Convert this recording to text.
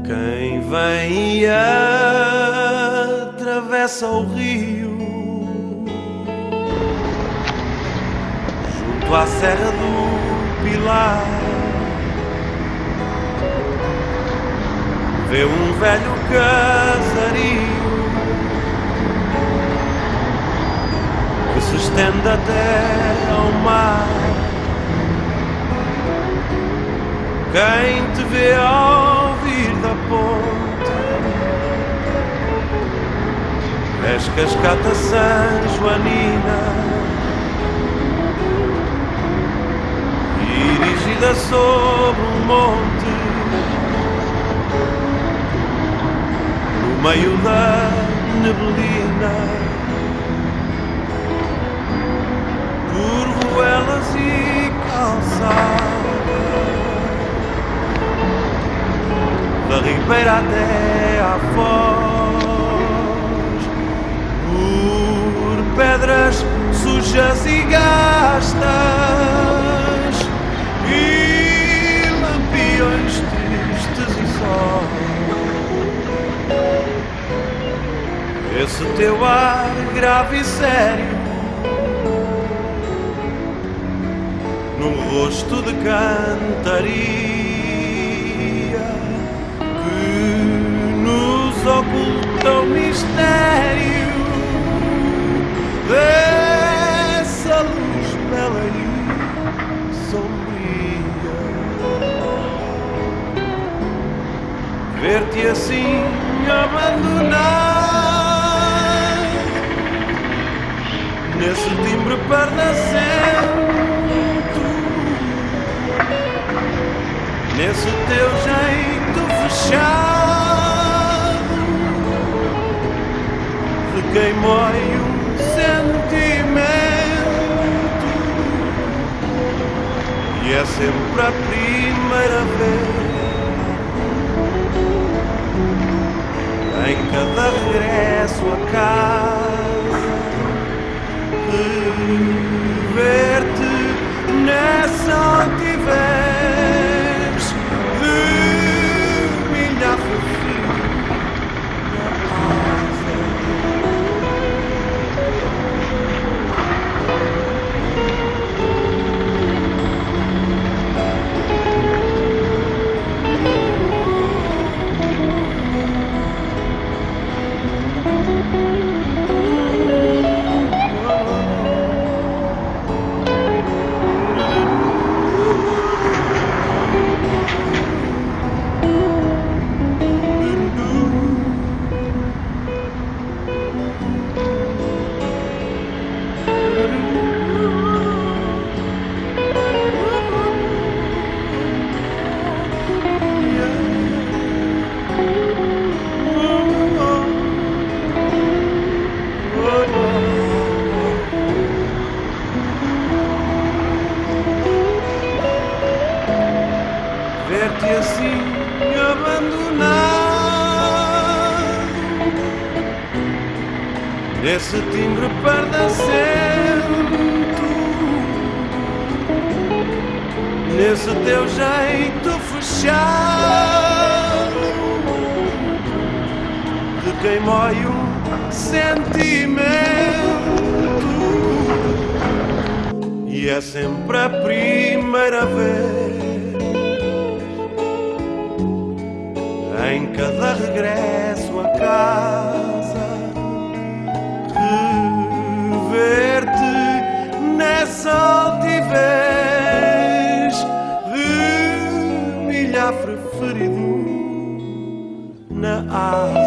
Quem vem e atravessa o rio junto à Serra do Pilar, vê um velho casario que se estende até ao mar. Quem te vê ao vir da ponte és cascata San Joanina, erigida sobre um monte no meio da neblina, por ruelas e calçadas, da ribeira até à foz, por pedras sujas e gastas e lampiões tristes e sós. Esse teu ar grave e sério num rosto de cantaria oculta o mistério dessa luz bela e sombria. Ver-te assim abandonar nesse timbre pardacento, nesse teu jeito fechado de quem morre um sentimento, e é sempre a primeira vez em cada regresso a casa, ver-te nessa altivez de milhar ver-te assim abandonado nesse timbre pardacento, nesse teu jeito fechado de quem mói um sentimento, e é sempre a primeira vez em cada regresso a casa que ver-te nessa altivez de milhafre ferido na alma.